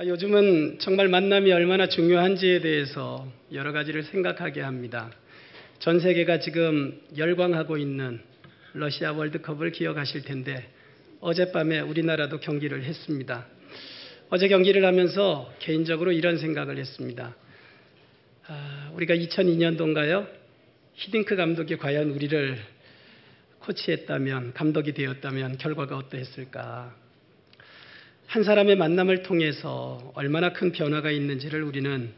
요즘은 정말 만남이 얼마나 중요한지에 대해서 여러 가지를 생각하게 합니다. 전 세계가 지금 열광하고 있는 러시아 월드컵을 기억하실 텐데 어젯밤에 우리나라도 경기를 했습니다. 어제 경기를 하면서 개인적으로 이런 생각을 했습니다. 우리가 2002년도인가요? 히딩크 감독이 과연 우리를 코치했다면, 감독이 되었다면 결과가 어떠했을까? 한 사람의 만남을 통해서 얼마나 큰 변화가 있는지를 우리는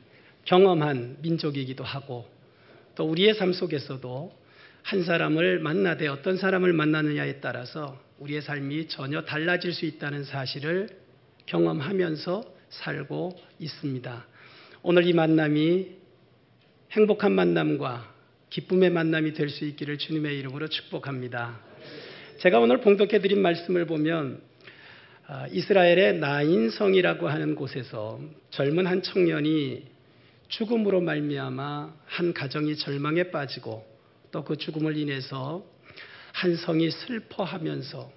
경험한 민족이기도 하고, 또 우리의 삶 속에서도 한 사람을 만나되 어떤 사람을 만나느냐에 따라서 우리의 삶이 전혀 달라질 수 있다는 사실을 경험하면서 살고 있습니다. 오늘 이 만남이 행복한 만남과 기쁨의 만남이 될 수 있기를 주님의 이름으로 축복합니다. 제가 오늘 봉독해 드린 말씀을 보면 이스라엘의 나인성이라고 하는 곳에서 젊은 한 청년이 죽음으로 말미암아 한 가정이 절망에 빠지고 또 그 죽음을 인해서 한 성이 슬퍼하면서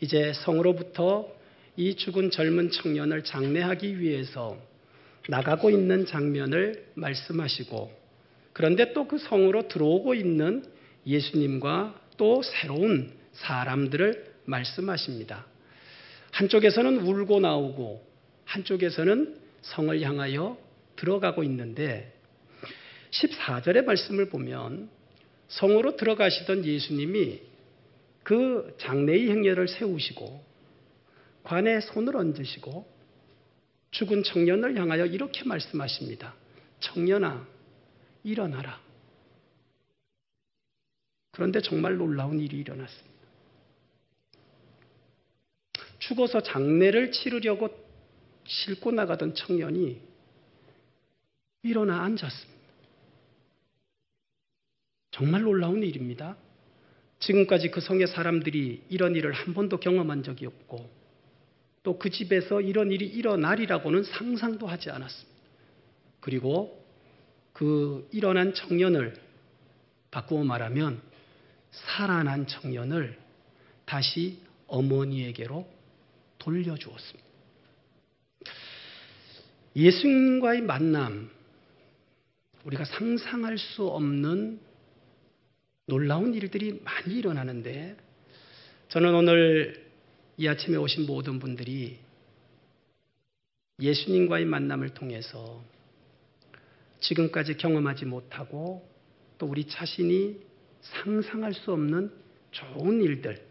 이제 성으로부터 이 죽은 젊은 청년을 장례하기 위해서 나가고 있는 장면을 말씀하시고, 그런데 또 그 성으로 들어오고 있는 예수님과 또 새로운 사람들을 말씀하십니다. 한쪽에서는 울고 나오고 한쪽에서는 성을 향하여 들어가고 있는데 14절의 말씀을 보면 성으로 들어가시던 예수님이 그 장례의 행렬을 세우시고 관에 손을 얹으시고 죽은 청년을 향하여 이렇게 말씀하십니다. 청년아, 일어나라. 그런데 정말 놀라운 일이 일어났습니다. 죽어서 장례를 치르려고 싣고 나가던 청년이 일어나 앉았습니다. 정말 놀라운 일입니다. 지금까지 그 성의 사람들이 이런 일을 한 번도 경험한 적이 없고 또 그 집에서 이런 일이 일어나리라고는 상상도 하지 않았습니다. 그리고 그 일어난 청년을, 바꾸어 말하면 살아난 청년을 다시 어머니에게로 돌려주었습니다. 예수님과의 만남, 우리가 상상할 수 없는 놀라운 일들이 많이 일어나는데, 저는 오늘 이 아침에 오신 모든 분들이 예수님과의 만남을 통해서 지금까지 경험하지 못하고 또 우리 자신이 상상할 수 없는 좋은 일들,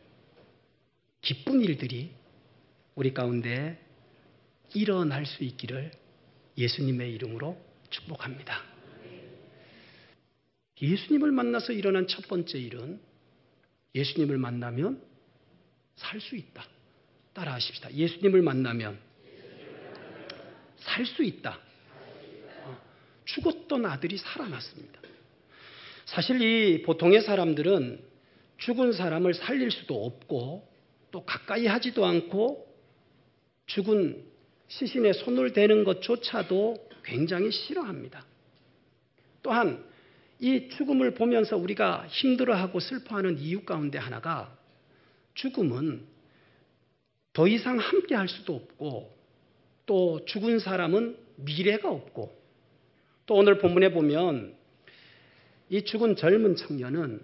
기쁜 일들이 우리 가운데 일어날 수 있기를 예수님의 이름으로 축복합니다. 예수님을 만나서 일어난 첫 번째 일은 예수님을 만나면 살 수 있다. 따라하십시다. 예수님을 만나면 살 수 있다. 죽었던 아들이 살아났습니다. 사실 이 보통의 사람들은 죽은 사람을 살릴 수도 없고 또 가까이 하지도 않고 죽은 시신에 손을 대는 것조차도 굉장히 싫어합니다. 또한 이 죽음을 보면서 우리가 힘들어하고 슬퍼하는 이유 가운데 하나가, 죽음은 더 이상 함께 할 수도 없고 또 죽은 사람은 미래가 없고, 또 오늘 본문에 보면 이 죽은 젊은 청년은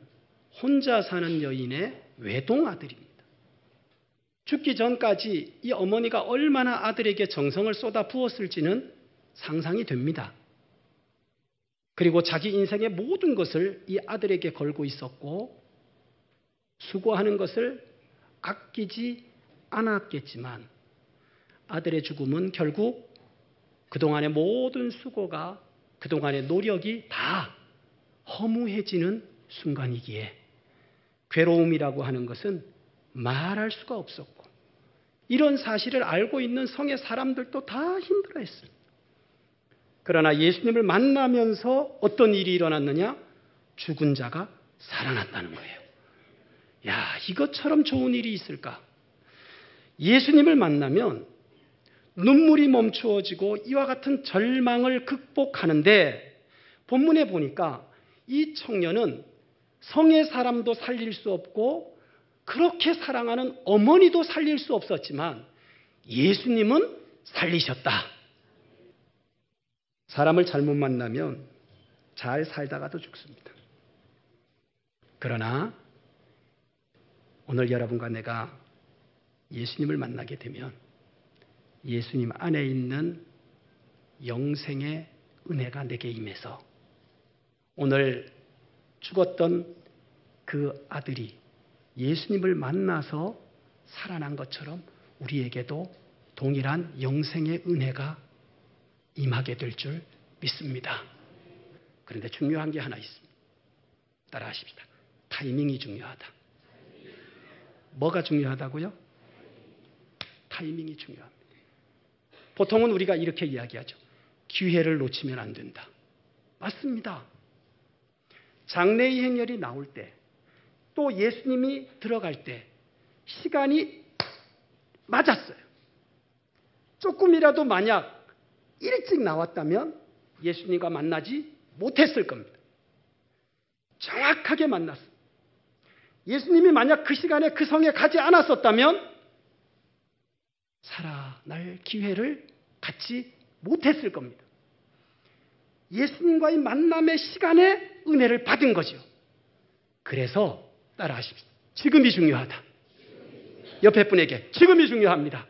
혼자 사는 여인의 외동아들입니다. 죽기 전까지 이 어머니가 얼마나 아들에게 정성을 쏟아 부었을지는 상상이 됩니다. 그리고 자기 인생의 모든 것을 이 아들에게 걸고 있었고 수고하는 것을 아끼지 않았겠지만 아들의 죽음은 결국 그동안의 모든 수고가, 그동안의 노력이 다 허무해지는 순간이기에 괴로움이라고 하는 것은 말할 수가 없었고, 이런 사실을 알고 있는 성의 사람들도 다 힘들어했어요. 그러나 예수님을 만나면서 어떤 일이 일어났느냐? 죽은 자가 살아났다는 거예요. 야, 이것처럼 좋은 일이 있을까? 예수님을 만나면 눈물이 멈추어지고 이와 같은 절망을 극복하는데, 본문에 보니까 이 청년은 성의 사람도 살릴 수 없고 그렇게 사랑하는 어머니도 살릴 수 없었지만 예수님은 살리셨다. 사람을 잘못 만나면 잘 살다가도 죽습니다. 그러나 오늘 여러분과 내가 예수님을 만나게 되면 예수님 안에 있는 영생의 은혜가 내게 임해서 오늘 죽었던 그 아들이 예수님을 만나서 살아난 것처럼 우리에게도 동일한 영생의 은혜가 임하게 될 줄 믿습니다. 그런데 중요한 게 하나 있습니다. 따라하십시다. 타이밍이 중요하다. 뭐가 중요하다고요? 타이밍이 중요합니다. 보통은 우리가 이렇게 이야기하죠. 기회를 놓치면 안 된다. 맞습니다. 장래의 행렬이 나올 때, 또 예수님이 들어갈 때 시간이 맞았어요. 조금이라도 만약 일찍 나왔다면 예수님과 만나지 못했을 겁니다. 정확하게 만났어요. 예수님이 만약 그 시간에 그 성에 가지 않았었다면 살아날 기회를 갖지 못했을 겁니다. 예수님과의 만남의 시간에 은혜를 받은 거죠. 그래서 따라하십시오. 지금이 중요하다. 옆에 분에게 지금이 중요합니다.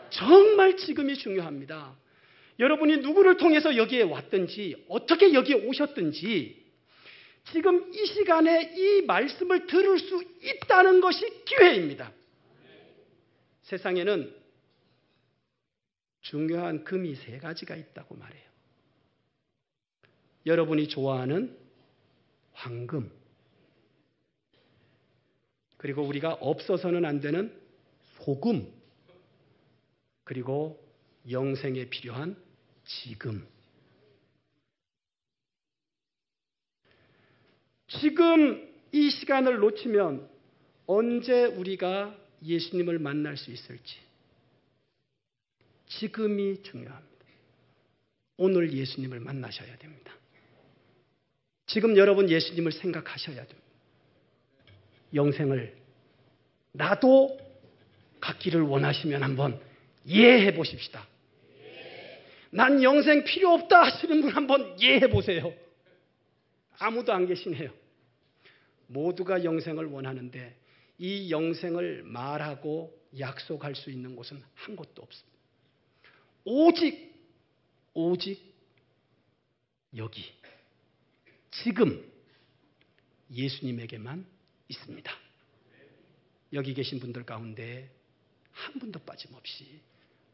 정말 지금이 중요합니다. 여러분이 누구를 통해서 여기에 왔든지 어떻게 여기에 오셨든지 지금 이 시간에 이 말씀을 들을 수 있다는 것이 기회입니다. 세상에는 중요한 금이 3가지가 있다고 말해요. 여러분이 좋아하는 황금, 그리고 우리가 없어서는 안 되는 소금, 그리고 영생에 필요한 지금. 지금 이 시간을 놓치면 언제 우리가 예수님을 만날 수 있을지. 지금이 중요합니다. 오늘 예수님을 만나셔야 됩니다. 지금 여러분 예수님을 생각하셔야 됩니다. 영생을 나도 갖기를 원하시면 한번 예해 보십시다. 난 영생 필요 없다 하시는 분 한번 예해 보세요. 아무도 안 계시네요. 모두가 영생을 원하는데 이 영생을 말하고 약속할 수 있는 곳은 한 곳도 없습니다. 오직 여기 지금 예수님에게만 있습니다. 여기 계신 분들 가운데 한 분도 빠짐없이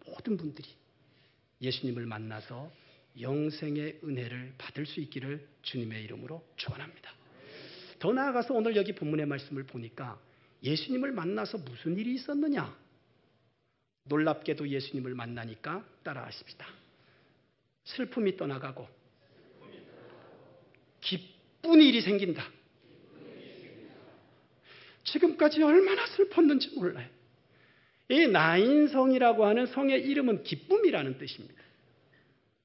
모든 분들이 예수님을 만나서 영생의 은혜를 받을 수 있기를 주님의 이름으로 축원합니다. 더 나아가서 오늘 여기 본문의 말씀을 보니까 예수님을 만나서 무슨 일이 있었느냐? 놀랍게도 예수님을 만나니까 따라하십시다. 슬픔이 떠나가고 기쁜 일이 생긴다. 지금까지 얼마나 슬펐는지 몰라요. 이 나인성이라고 하는 성의 이름은 기쁨이라는 뜻입니다.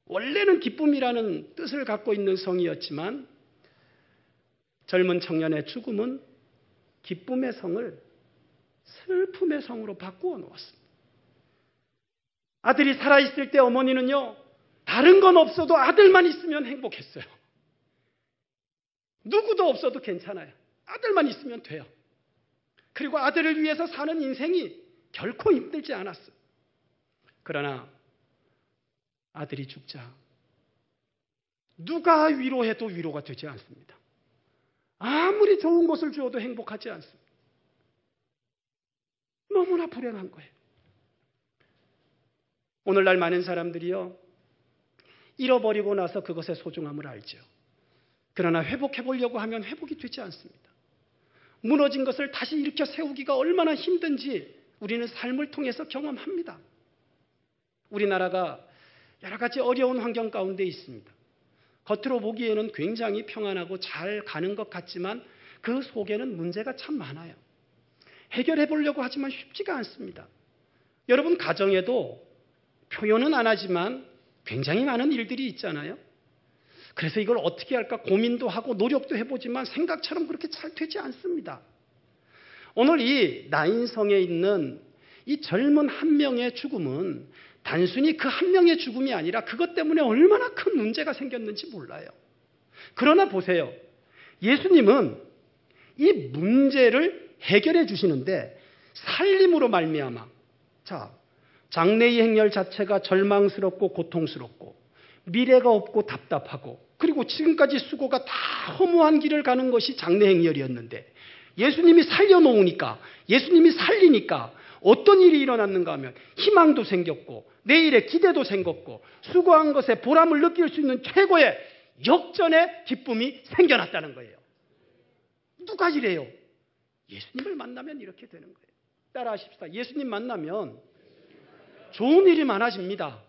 원래는 기쁨이라는 뜻을 갖고 있는 성이었지만 젊은 청년의 죽음은 기쁨의 성을 슬픔의 성으로 바꾸어 놓았습니다. 아들이 살아있을 때 어머니는요, 다른 건 없어도 아들만 있으면 행복했어요. 누구도 없어도 괜찮아요. 아들만 있으면 돼요. 그리고 아들을 위해서 사는 인생이 결코 힘들지 않았어요. 그러나 아들이 죽자 누가 위로해도 위로가 되지 않습니다. 아무리 좋은 것을 주어도 행복하지 않습니다. 너무나 불행한 거예요. 오늘날 많은 사람들이요, 잃어버리고 나서 그것의 소중함을 알죠. 그러나 회복해 보려고 하면 회복이 되지 않습니다. 무너진 것을 다시 일으켜 세우기가 얼마나 힘든지 우리는 삶을 통해서 경험합니다. 우리나라가 여러 가지 어려운 환경 가운데 있습니다. 겉으로 보기에는 굉장히 평안하고 잘 가는 것 같지만 그 속에는 문제가 참 많아요. 해결해 보려고 하지만 쉽지가 않습니다. 여러분 가정에도 표현은 안 하지만 굉장히 많은 일들이 있잖아요. 그래서 이걸 어떻게 할까 고민도 하고 노력도 해보지만 생각처럼 그렇게 잘 되지 않습니다. 오늘 이 나인성에 있는 이 젊은 한 명의 죽음은 단순히 그 한 명의 죽음이 아니라 그것 때문에 얼마나 큰 문제가 생겼는지 몰라요. 그러나 보세요. 예수님은 이 문제를 해결해 주시는데 살림으로 말미암아, 자, 장래의 행렬 자체가 절망스럽고 고통스럽고 미래가 없고 답답하고 그리고 지금까지 수고가 다 허무한 길을 가는 것이 장래 행렬이었는데 예수님이 살려놓으니까, 예수님이 살리니까 어떤 일이 일어났는가 하면 희망도 생겼고 내일의 기대도 생겼고 수고한 것에 보람을 느낄 수 있는 최고의 역전의 기쁨이 생겨났다는 거예요. 누가 이래요? 예수님을 만나면 이렇게 되는 거예요. 따라하십시다. 예수님 만나면 좋은 일이 많아집니다.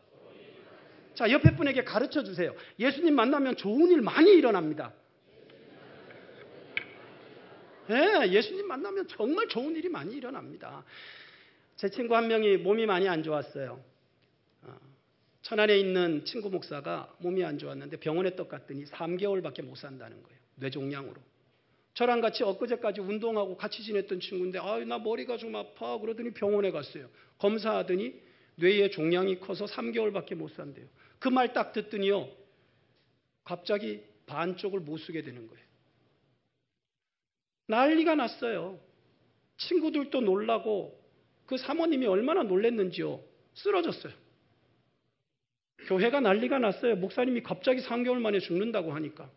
자, 옆에 분에게 가르쳐 주세요. 예수님 만나면 좋은 일 많이 일어납니다. 네, 예수님 만나면 정말 좋은 일이 많이 일어납니다. 제 친구 한 명이 몸이 많이 안 좋았어요. 천안에 있는 친구 목사가 몸이 안 좋았는데 병원에 떡 갔더니 3개월밖에 못 산다는 거예요. 뇌종양으로. 저랑 같이 엊그제까지 운동하고 같이 지냈던 친구인데 나 머리가 좀 아파 그러더니 병원에 갔어요. 검사하더니 뇌에 종양이 커서 3개월밖에 못 산대요. 그 말 딱 듣더니요. 갑자기 반쪽을 못 쓰게 되는 거예요. 난리가 났어요. 친구들도 놀라고 그 사모님이 얼마나 놀랬는지요. 쓰러졌어요. 교회가 난리가 났어요. 목사님이 갑자기 3개월 만에 죽는다고 하니까.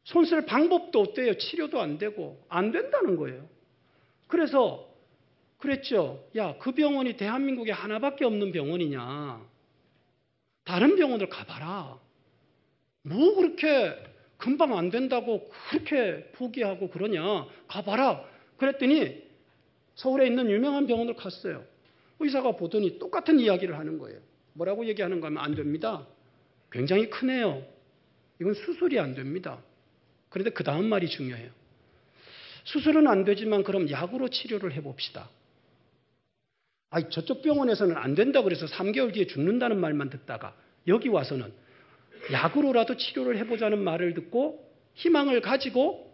손 쓸 방법도 없대요. 치료도 안 되고. 안 된다는 거예요. 그래서 그랬죠. 야, 그 병원이 대한민국에 하나밖에 없는 병원이냐. 다른 병원을 가봐라. 뭐 그렇게 금방 안 된다고 그렇게 포기하고 그러냐. 가봐라. 그랬더니 서울에 있는 유명한 병원을 갔어요. 의사가 보더니 똑같은 이야기를 하는 거예요. 뭐라고 얘기하는가 하면 안 됩니다. 굉장히 크네요. 이건 수술이 안 됩니다. 그런데 그 다음 말이 중요해요. 수술은 안 되지만 그럼 약으로 치료를 해봅시다. 저쪽 병원에서는 안 된다 그래서 3개월 뒤에 죽는다는 말만 듣다가 여기 와서는 약으로라도 치료를 해보자는 말을 듣고 희망을 가지고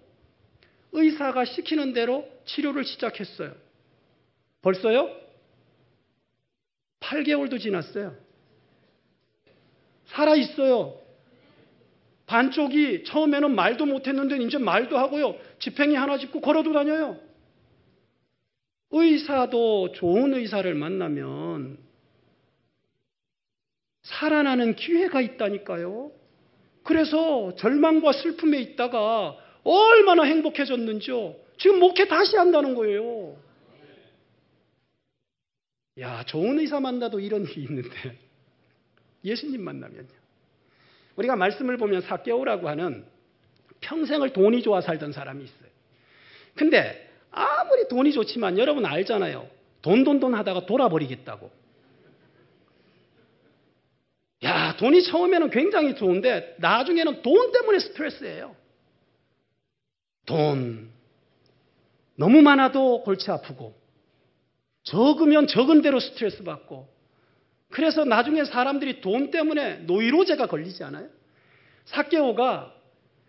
의사가 시키는 대로 치료를 시작했어요. 벌써요? 8개월도 지났어요. 살아있어요. 반쪽이 처음에는 말도 못했는데 이제 말도 하고요. 지팽이 하나 짚고 걸어도 다녀요. 의사도 좋은 의사를 만나면 살아나는 기회가 있다니까요. 그래서 절망과 슬픔에 있다가 얼마나 행복해졌는지요. 지금 목회 다시 한다는 거예요. 야, 좋은 의사 만나도 이런 일이 있는데 예수님 만나면요. 우리가 말씀을 보면 삭개오라고 하는 평생을 돈이 좋아 살던 사람이 있어요. 근데 아무리 돈이 좋지만 여러분 알잖아요. 돈 하다가 돌아버리겠다고. 야, 돈이 처음에는 굉장히 좋은데 나중에는 돈 때문에 스트레스예요. 돈. 너무 많아도 골치 아프고 적으면 적은 대로 스트레스 받고 그래서 나중에 사람들이 돈 때문에 노이로제가 걸리지 않아요? 삭개오가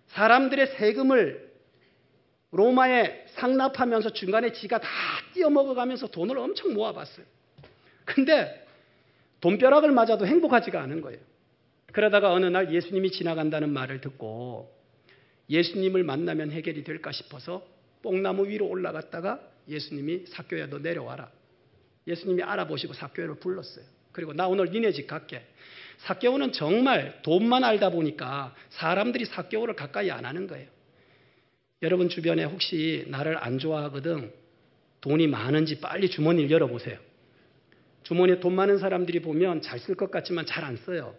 사람들의 세금을 로마에 상납하면서 중간에 지가 다 띄어먹어가면서 돈을 엄청 모아봤어요. 근데 돈벼락을 맞아도 행복하지가 않은 거예요. 그러다가 어느 날 예수님이 지나간다는 말을 듣고 예수님을 만나면 해결이 될까 싶어서 뽕나무 위로 올라갔다가 예수님이 삭개오야 너 내려와라. 예수님이 알아보시고 삭개오를 불렀어요. 그리고 나 오늘 니네 집 갈게. 삭개오는 정말 돈만 알다 보니까 사람들이 삭개오를 가까이 안 하는 거예요. 여러분 주변에 혹시 나를 안 좋아하거든 돈이 많은지 빨리 주머니를 열어보세요. 주머니에 돈 많은 사람들이 보면 잘 쓸 것 같지만 잘 안 써요.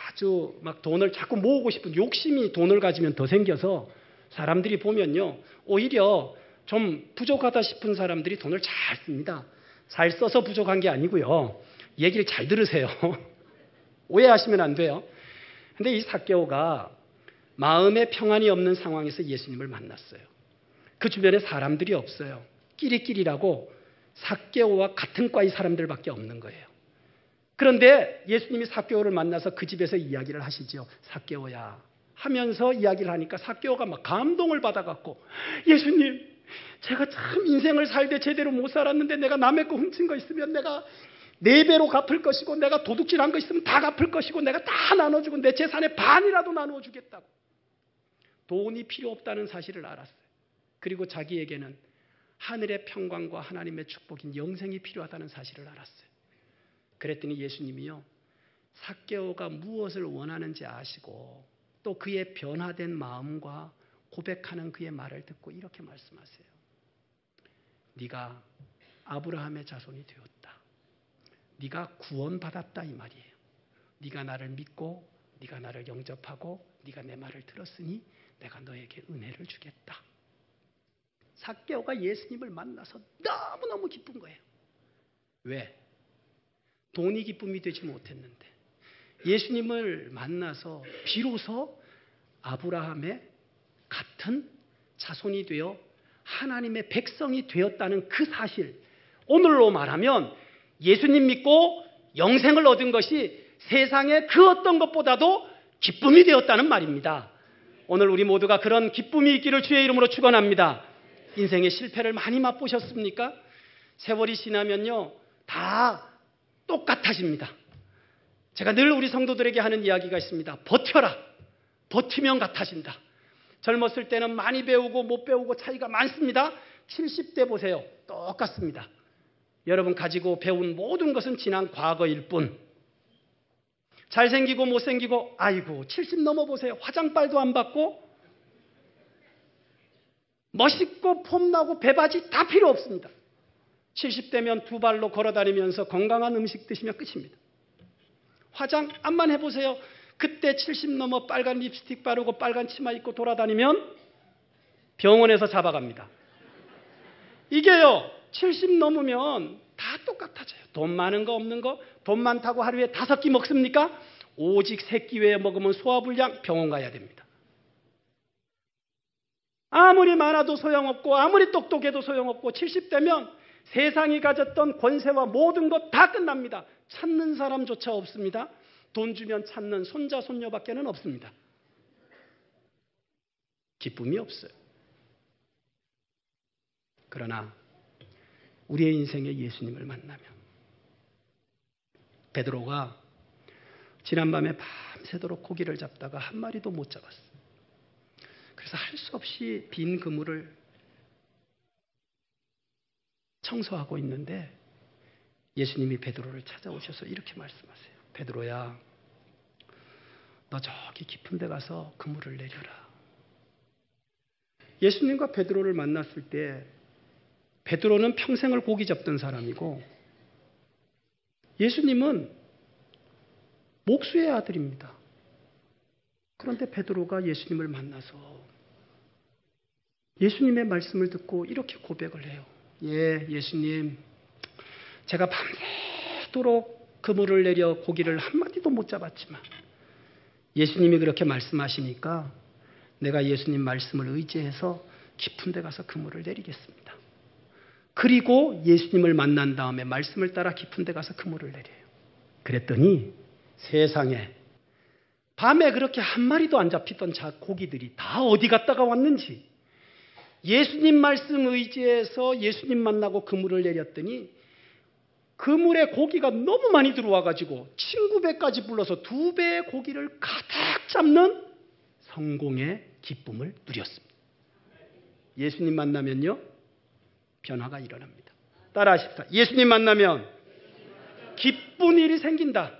아주 막 돈을 자꾸 모으고 싶은 욕심이 돈을 가지면 더 생겨서 사람들이 보면요. 오히려 좀 부족하다 싶은 사람들이 돈을 잘 씁니다. 잘 써서 부족한 게 아니고요. 얘기를 잘 들으세요. 오해하시면 안 돼요. 근데 이 삭개오가 마음에 평안이 없는 상황에서 예수님을 만났어요. 그 주변에 사람들이 없어요. 끼리끼리라고 삭개오와 같은 과의 사람들밖에 없는 거예요. 그런데 예수님이 삭개오를 만나서 그 집에서 이야기를 하시죠. 삭개오야 하면서 이야기를 하니까 삭개오가 막 감동을 받아갖고 예수님 제가 참 인생을 살되 제대로 못 살았는데 내가 남의 거 훔친 거 있으면 내가 4배로 갚을 것이고 내가 도둑질한 거 있으면 다 갚을 것이고 내가 다 나눠주고 내 재산의 반이라도 나누어 주겠다고. 돈이 필요 없다는 사실을 알았어요. 그리고 자기에게는 하늘의 평강과 하나님의 축복인 영생이 필요하다는 사실을 알았어요. 그랬더니 예수님이요, 삭개오가 무엇을 원하는지 아시고 또 그의 변화된 마음과 고백하는 그의 말을 듣고 이렇게 말씀하세요. 네가 아브라함의 자손이 되었다. 네가 구원받았다 이 말이에요. 네가 나를 믿고 네가 나를 영접하고 네가 내 말을 들었으니 내가 너에게 은혜를 주겠다. 삭개오가 예수님을 만나서 너무너무 기쁜 거예요. 왜? 돈이 기쁨이 되지 못했는데 예수님을 만나서 비로소 아브라함의 같은 자손이 되어 하나님의 백성이 되었다는 그 사실, 오늘로 말하면 예수님 믿고 영생을 얻은 것이 세상의 그 어떤 것보다도 기쁨이 되었다는 말입니다. 오늘 우리 모두가 그런 기쁨이 있기를 주의 이름으로 축원합니다. 인생의 실패를 많이 맛보셨습니까? 세월이 지나면요 다 똑같아집니다. 제가 늘 우리 성도들에게 하는 이야기가 있습니다. 버텨라. 버티면 같아진다. 젊었을 때는 많이 배우고 못 배우고 차이가 많습니다. 70대 보세요. 똑같습니다. 여러분 가지고 배운 모든 것은 지난 과거일 뿐. 잘생기고 못생기고 아이고 70 넘어보세요. 화장빨도 안 받고 멋있고 폼나고 배바지 다 필요 없습니다. 70대면 두 발로 걸어다니면서 건강한 음식 드시면 끝입니다. 화장 암만 해보세요. 그때 70 넘어 빨간 립스틱 바르고 빨간 치마 입고 돌아다니면 병원에서 잡아갑니다. 이게요 70 넘으면 다 똑같아져요. 돈 많은 거 없는 거, 돈 많다고 하루에 5끼 먹습니까? 오직 3끼 외에 먹으면 소화불량, 병원 가야 됩니다. 아무리 많아도 소용없고 아무리 똑똑해도 소용없고 70대면 세상이 가졌던 권세와 모든 것 다 끝납니다. 찾는 사람조차 없습니다. 돈 주면 찾는 손자 손녀밖에는 없습니다. 기쁨이 없어요. 그러나 우리의 인생에 예수님을 만나면, 베드로가 지난밤에 밤새도록 고기를 잡다가 한 마리도 못 잡았어요. 그래서 할 수 없이 빈 그물을 청소하고 있는데 예수님이 베드로를 찾아오셔서 이렇게 말씀하세요. 베드로야, 너 저기 깊은 데 가서 그물을 내려라. 예수님과 베드로를 만났을 때 베드로는 평생을 고기 잡던 사람이고 예수님은 목수의 아들입니다. 그런데 베드로가 예수님을 만나서 예수님의 말씀을 듣고 이렇게 고백을 해요. 예, 예수님, 제가 밤새도록 그물을 내려 고기를 한 마디도 못 잡았지만 예수님이 그렇게 말씀하시니까 내가 예수님 말씀을 의지해서 깊은 데 가서 그물을 내리겠습니다. 그리고 예수님을 만난 다음에 말씀을 따라 깊은 데 가서 그물을 내려요. 그랬더니 세상에 밤에 그렇게 한 마리도 안 잡히던 고기들이 다 어디 갔다가 왔는지, 예수님 말씀 의지해서 예수님 만나고 그물을 내렸더니 그물에 고기가 너무 많이 들어와가지고 친구 배까지 불러서 2배의 고기를 가득 잡는 성공의 기쁨을 누렸습니다. 예수님 만나면요 변화가 일어납니다. 따라하십시다. 예수님 만나면 기쁜 일이 생긴다.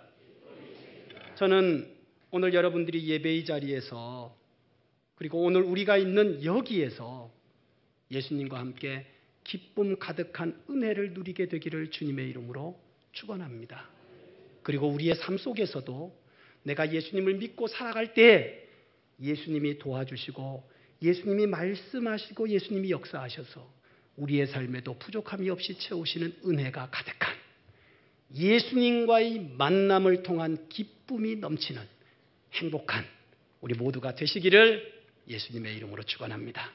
저는 오늘 여러분들이 예배의 자리에서, 그리고 오늘 우리가 있는 여기에서 예수님과 함께 기쁨 가득한 은혜를 누리게 되기를 주님의 이름으로 축원합니다. 그리고 우리의 삶 속에서도 내가 예수님을 믿고 살아갈 때 예수님이 도와주시고 예수님이 말씀하시고 예수님이 역사하셔서 우리의 삶에도 부족함이 없이 채우시는 은혜가 가득한 예수님과의 만남을 통한 기쁨이 넘치는 행복한 우리 모두가 되시기를 예수님의 이름으로 축원합니다.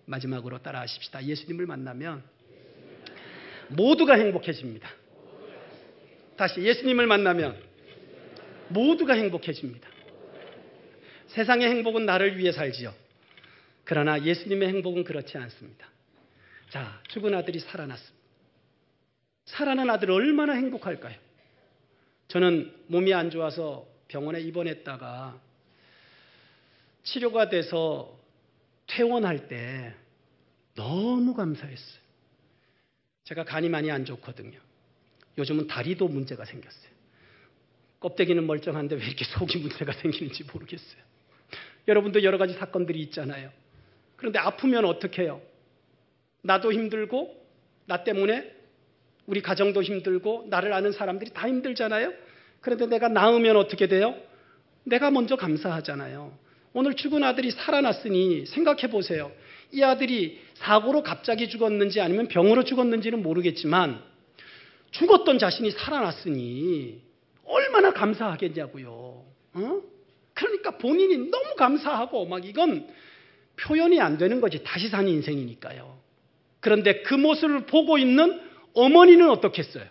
마지막으로 따라하십시다. 예수님을 만나면 모두가 행복해집니다. 다시, 예수님을 만나면 모두가 행복해집니다. 세상의 행복은 나를 위해 살지요. 그러나 예수님의 행복은 그렇지 않습니다. 자, 죽은 아들이 살아났습니다. 사랑하는 아들 얼마나 행복할까요? 저는 몸이 안 좋아서 병원에 입원했다가 치료가 돼서 퇴원할 때 너무 감사했어요. 제가 간이 많이 안 좋거든요. 요즘은 다리도 문제가 생겼어요. 껍데기는 멀쩡한데 왜 이렇게 속이 문제가 생기는지 모르겠어요. 여러분도 여러 가지 사건들이 있잖아요. 그런데 아프면 어떻게 해요? 나도 힘들고 나 때문에 우리 가정도 힘들고 나를 아는 사람들이 다 힘들잖아요. 그런데 내가 나으면 어떻게 돼요? 내가 먼저 감사하잖아요. 오늘 죽은 아들이 살아났으니 생각해 보세요. 이 아들이 사고로 갑자기 죽었는지 아니면 병으로 죽었는지는 모르겠지만 죽었던 자신이 살아났으니 얼마나 감사하겠냐고요. 어? 그러니까 본인이 너무 감사하고 막 이건 표현이 안 되는 거지. 다시 사는 인생이니까요. 그런데 그 모습을 보고 있는 어머니는 어떻겠어요?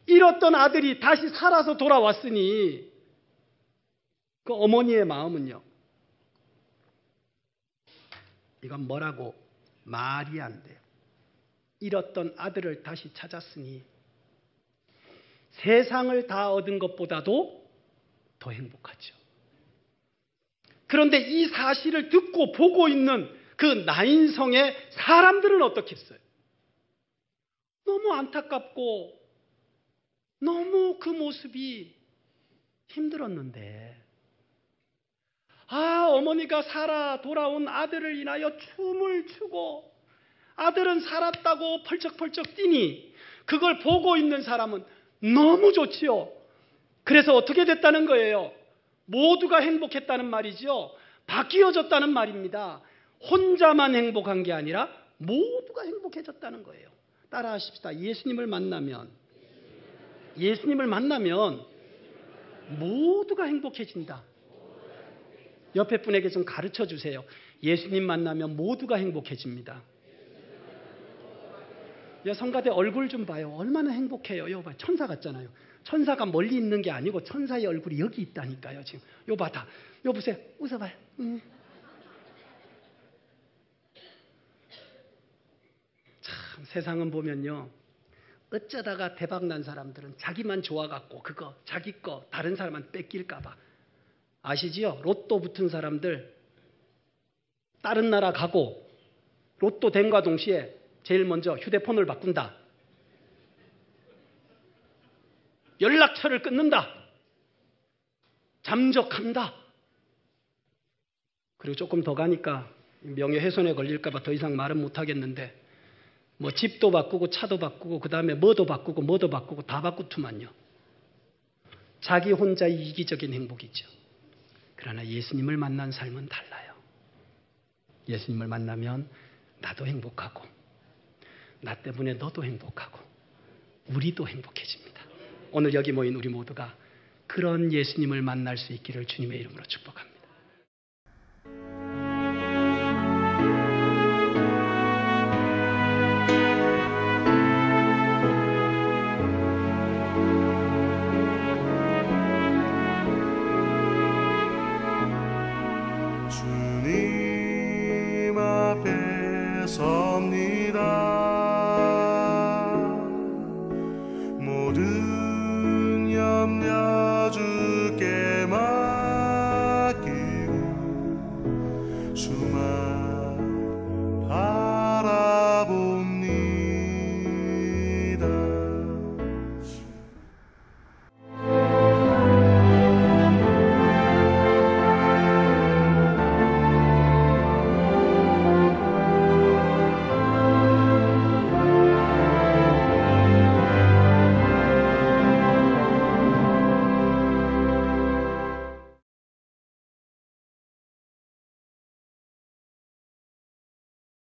잃었던 아들이 다시 살아서 돌아왔으니 그 어머니의 마음은요. 이건 뭐라고 말이 안 돼요. 잃었던 아들을 다시 찾았으니 세상을 다 얻은 것보다도 더 행복하죠. 그런데 이 사실을 듣고 보고 있는 그 나인성의 사람들은 어떻겠어요? 너무 안타깝고 너무 그 모습이 힘들었는데 어머니가 살아 돌아온 아들을 인하여 춤을 추고 아들은 살았다고 펄쩍펄쩍 뛰니 그걸 보고 있는 사람은 너무 좋지요. 그래서 어떻게 됐다는 거예요? 모두가 행복했다는 말이죠. 바뀌어졌다는 말입니다. 혼자만 행복한 게 아니라 모두가 행복해졌다는 거예요. 따라하십시다. 예수님을 만나면 모두가 행복해진다. 옆에 분에게 좀 가르쳐 주세요. 예수님 만나면 모두가 행복해집니다. 성가대 얼굴 좀 봐요. 얼마나 행복해요. 요 봐. 천사 같잖아요. 천사가 멀리 있는 게 아니고 천사의 얼굴이 여기 있다니까요. 지금 요 봐 다. 요 보세요. 웃어봐요. 참 세상은 보면요. 어쩌다가 대박난 사람들은 자기만 좋아갖고 그거 자기 거 다른 사람한테 뺏길까 봐. 아시지요? 로또 붙은 사람들 다른 나라 가고 로또 된과 동시에 제일 먼저 휴대폰을 바꾼다. 연락처를 끊는다. 잠적한다. 그리고 조금 더 가니까 명예훼손에 걸릴까 봐 더 이상 말은 못하겠는데 뭐 집도 바꾸고 차도 바꾸고 그 다음에 뭐도 바꾸고 다 바꾸투만요. 자기 혼자의 이기적인 행복이죠. 그러나 예수님을 만난 삶은 달라요. 예수님을 만나면 나도 행복하고 나 때문에 너도 행복하고 우리도 행복해집니다. 오늘 여기 모인 우리 모두가 그런 예수님을 만날 수 있기를 주님의 이름으로 축복합니다.